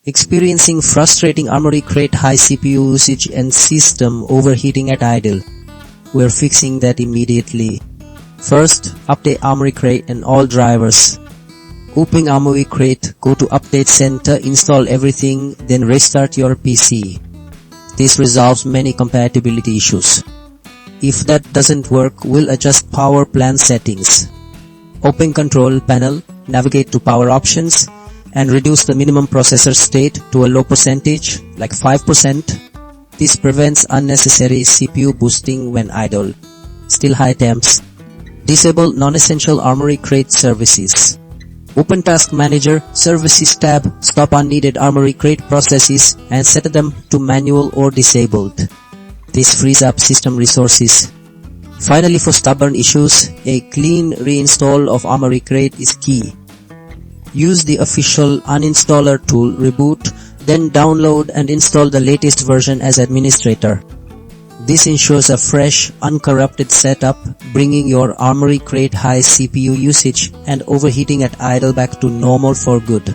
Experiencing frustrating Armoury Crate high CPU usage and system overheating at idle? We're fixing that immediately. First, update Armoury Crate and all drivers. Open Armoury Crate, go to Update Center, install everything, then restart your PC. This resolves many compatibility issues. If that doesn't work, we'll adjust power plan settings. Open Control Panel, navigate to Power Options, and reduce the minimum processor state to a low percentage, like 5%. This prevents unnecessary CPU boosting when idle. Still high temps. Disable non-essential Armoury Crate services. Open Task Manager, Services tab, stop unneeded Armoury Crate processes and set them to manual or disabled. This frees up system resources. Finally, for stubborn issues, a clean reinstall of Armoury Crate is key. Use the official uninstaller tool, reboot, then download and install the latest version as administrator. This ensures a fresh, uncorrupted setup, bringing your Armoury Crate high CPU usage and overheating at idle back to normal for good.